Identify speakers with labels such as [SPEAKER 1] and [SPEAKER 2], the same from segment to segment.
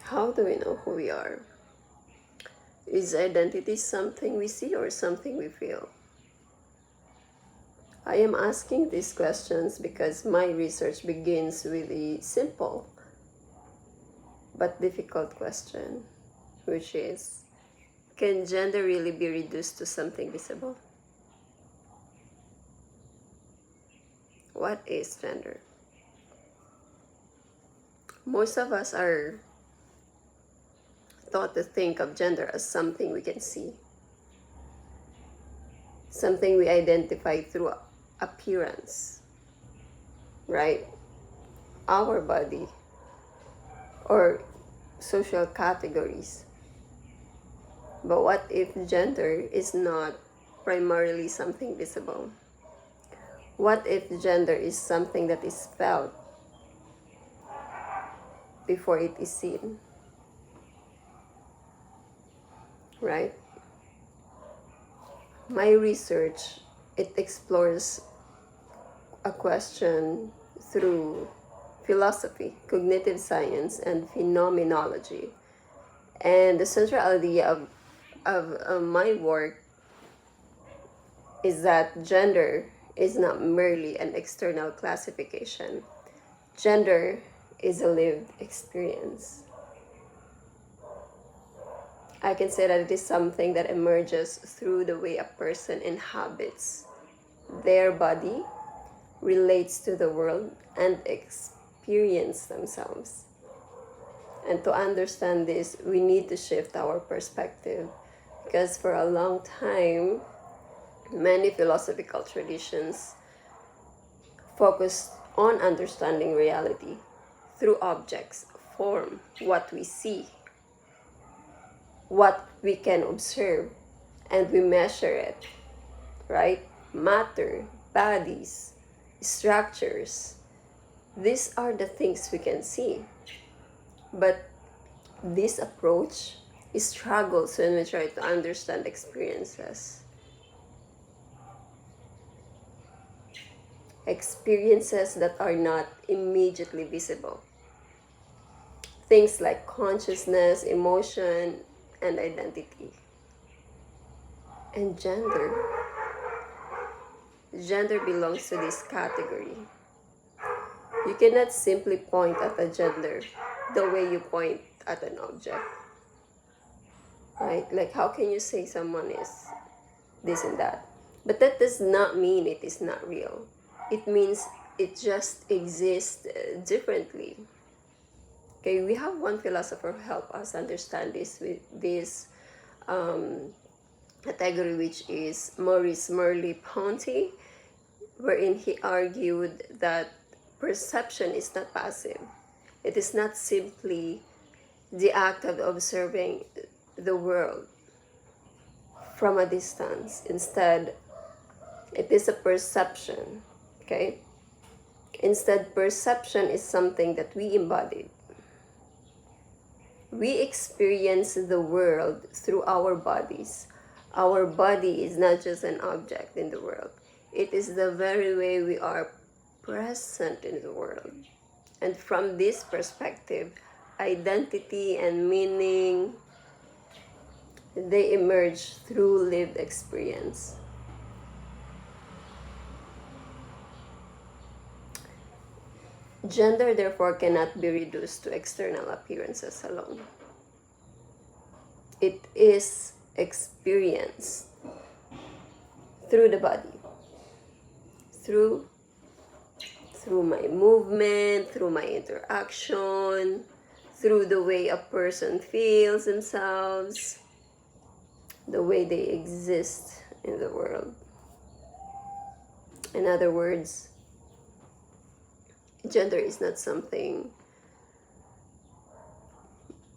[SPEAKER 1] How do we know who we are? Is identity something we see or something we feel? I am asking these questions because my research begins with a simple but difficult question, which is, can gender really be reduced to something visible? What is gender? Most of us are taught to think of gender as something we can see, something we identify through appearance, right? Our body or social categories. But what if gender is not primarily something visible? What if gender is something that is felt before it is seen? Right? My research, it explores a question through philosophy, cognitive science, and phenomenology. And the central idea of my work is that gender is not merely an external classification. Gender is a lived experience. I can say that it is something that emerges through the way a person inhabits their body, relates to the world, and experience themselves. And to understand this, we need to shift our perspective, because for a long time, many philosophical traditions focused on understanding reality through objects, form, what we see, what we can observe, and we measure it, right? Matter, bodies, structures. These are the things we can see. But this approach struggles when we try to understand experiences. Experiences that are not immediately visible. Things like consciousness, emotion, and identity. And gender. Gender belongs to this category. You cannot simply point at a gender the way you point at an object. Right? Like, how can you say someone is this and that? But that does not mean it is not real. It means it just exists differently. Okay, we have one philosopher help us understand this with this category, which is Maurice Merleau-Ponty, wherein he argued that perception is not passive. It is not simply the act of observing the world from a distance. Instead, it is a perception, okay? Instead, perception is something that we embody. We experience the world through our bodies. Our body is not just an object in the world. It is the very way we are present in the world. And from this perspective, identity and meaning, they emerge through lived experience. Gender, therefore, cannot be reduced to external appearances alone. It is experienced through the body, through my movement, through my interaction, through the way a person feels themselves, the way they exist in the world. In other words, gender is not something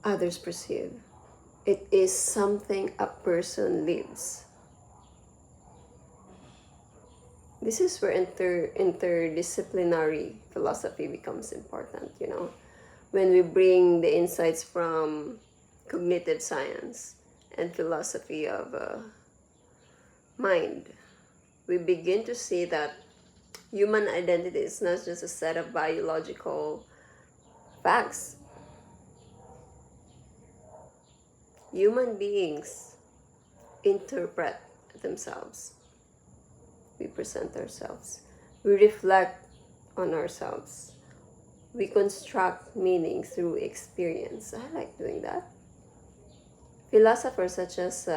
[SPEAKER 1] others perceive. It is something a person lives. This is where interdisciplinary philosophy becomes important, you know. When we bring the insights from cognitive science and philosophy of mind, we begin to see that human identity is not just a set of biological facts. human beings interpret themselves. We present ourselves. We reflect on ourselves. We construct meaning through experience. I like doing that. Philosophers such as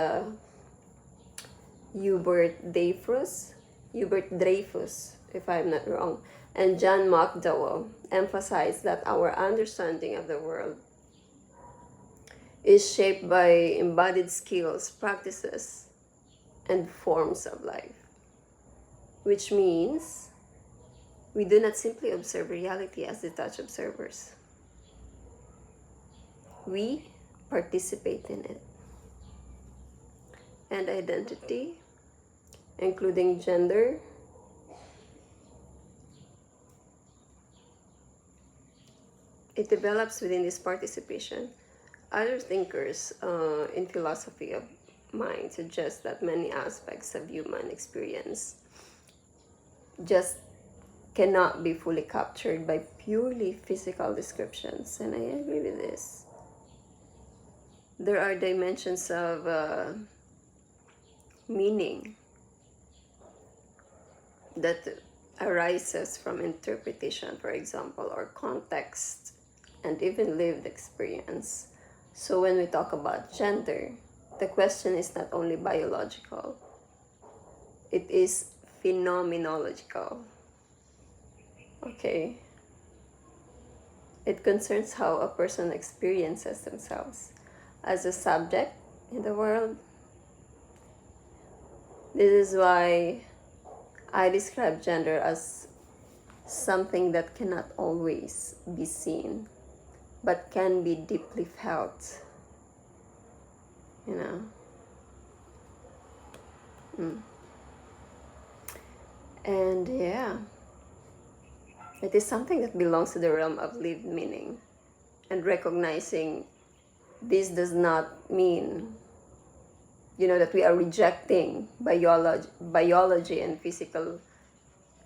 [SPEAKER 1] Hubert Dreyfus, if I'm not wrong, and John McDowell emphasize that our understanding of the world is shaped by embodied skills, practices, and forms of life. Which means we do not simply observe reality as detached observers. We participate in it. And identity, including gender, it develops within this participation. Other thinkers in philosophy of mind suggest that many aspects of human experience just cannot be fully captured by purely physical descriptions, and I agree with this. There are dimensions of meaning that arises from interpretation, for example, or context, and even lived experience. So when we talk about gender, the question is not only biological, it is phenomenological. Okay? It concerns how a person experiences themselves as a subject in the world. This is why I describe gender as something that cannot always be seen, but can be deeply felt. You know? And yeah, it is something that belongs to the realm of lived meaning. And recognizing this does not mean, that we are rejecting biology and physical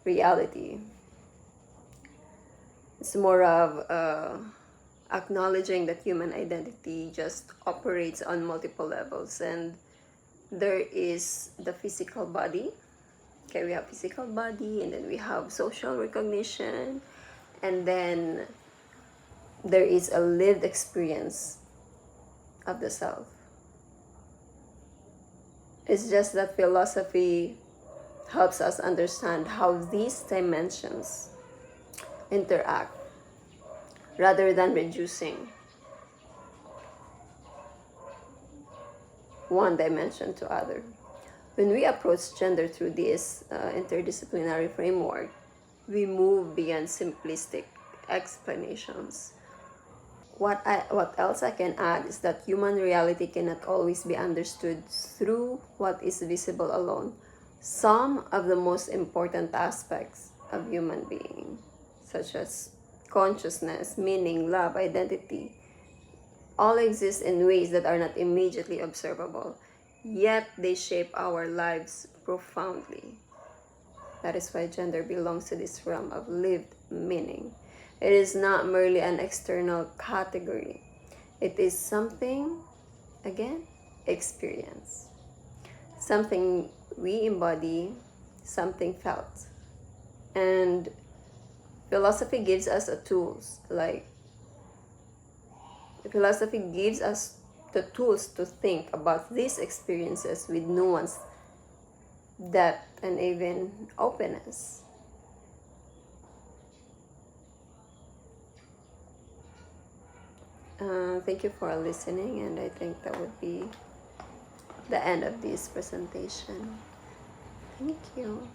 [SPEAKER 1] reality. It's more of acknowledging that human identity just operates on multiple levels, and there is the physical body. Okay, we have physical body, and then we have social recognition, and then there is a lived experience of the self. It's just that philosophy helps us understand how these dimensions interact rather than reducing one dimension to other. When we approach gender through this interdisciplinary framework, we move beyond simplistic explanations. What else I can add is that human reality cannot always be understood through what is visible alone. Some of the most important aspects of human being, such as consciousness, meaning, love, identity, all exist in ways that are not immediately observable, yet they shape our lives profoundly. That is why gender belongs to this realm of lived meaning. It is not merely an external category. It is something, again, experience. Something we embody, something felt. And philosophy gives us tools, philosophy gives us the tools to think about these experiences with nuance, depth, and even openness. Thank you for listening, and I think that would be the end of this presentation. Thank you.